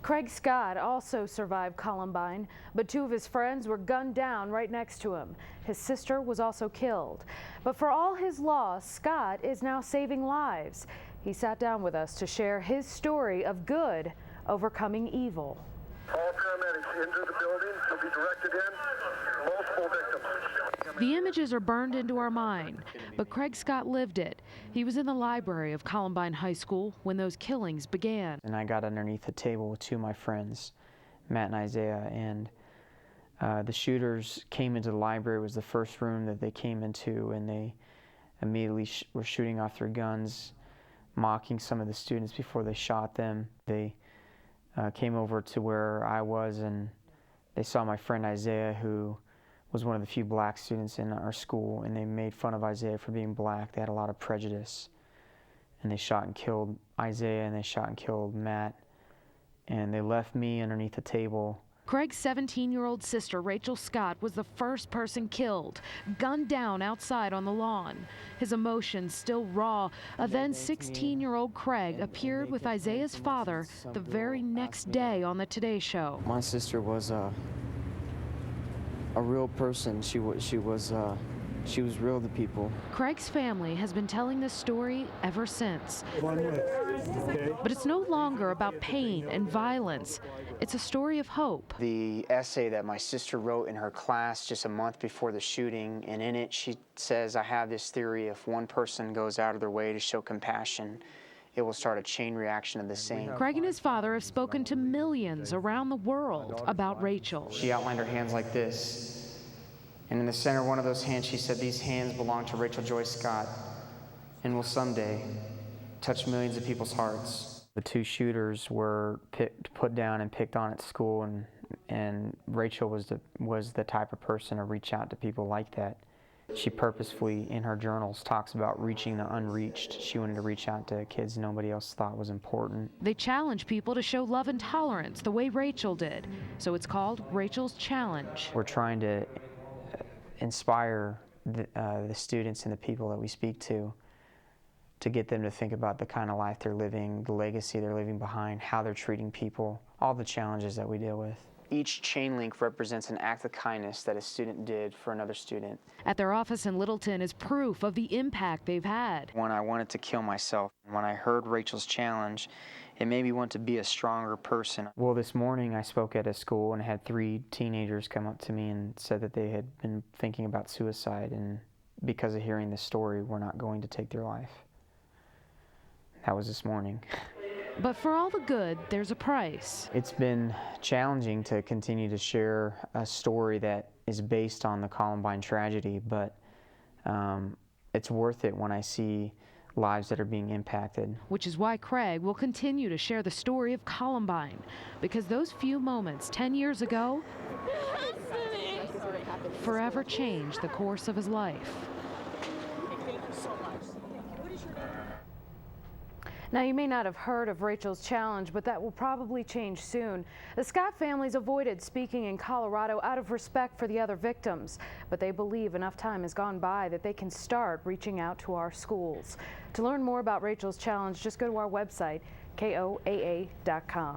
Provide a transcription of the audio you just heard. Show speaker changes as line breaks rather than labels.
Craig Scott also survived Columbine, but two of his friends were gunned down right next to him. His sister was also killed. But for all his loss, Scott is now saving lives. He sat down with us to share his story of good overcoming evil.
All paramedics into the building will be directed in. Multiple victims.
The images are burned into our mind, but Craig Scott lived it. He was in the library of Columbine High School when those killings began.
And I got underneath the table with two of my friends, Matt and Isaiah, and the shooters came into the library. It was the first room that they came into, and they immediately were shooting off their guns, mocking some of the students before they shot them. They came over to where I was, and they saw my friend Isaiah, who was one of the few black students in our school, and they made fun of Isaiah for being black. They had a lot of prejudice, and they shot and killed Isaiah, and they shot and killed Matt, and they left me underneath the table.
Craig's 17-year-old sister, Rachel Scott, was the first person killed, gunned down outside on the lawn. His emotions still raw. A then 16-year-old Craig appeared with Isaiah's father the very next day on the Today Show.
My sister was a real person. She was real to people.
Craig's family has been telling this story ever since. But it's no longer about pain and violence. It's a story of hope.
The essay that my sister wrote in her class just a month before the shooting, and in it she says, I have this theory: if one person goes out of their way to show compassion, it will start a chain reaction of the same.
Craig and his father have spoken to millions around the world about Rachel.
She outlined her hands like this, and in the center of one of those hands she said, these hands belong to Rachel Joy Scott and will someday touch millions of people's hearts. The two shooters were put down and picked on at school, and Rachel was the type of person to reach out to people like that. She purposefully, in her journals, talks about reaching the unreached. She wanted to reach out to kids nobody else thought was important.
They challenge people to show love and tolerance the way Rachel did. So it's called Rachel's Challenge.
We're trying to inspire the students and the people that we speak to get them to think about the kind of life they're living, the legacy they're leaving behind, how they're treating people, all the challenges that we deal with. Each chain link represents an act of kindness that a student did for another student.
At their office in Littleton is proof of the impact they've had.
When I wanted to kill myself, when I heard Rachel's challenge, it made me want to be a stronger person. Well, this morning I spoke at a school and had 3 teenagers come up to me and said that they had been thinking about suicide, and because of hearing this story, we're not going to take their life. That was this morning.
But for all the good, there's a price.
It's been challenging to continue to share a story that is based on the Columbine tragedy, but it's worth it when I see lives that are being impacted.
Which is why Craig will continue to share the story of Columbine, because those few moments 10 years ago forever changed the course of his life. Now, you may not have heard of Rachel's Challenge, but that will probably change soon. The Scott families avoided speaking in Colorado out of respect for the other victims, but they believe enough time has gone by that they can start reaching out to our schools. To learn more about Rachel's Challenge, just go to our website, KOAA.com.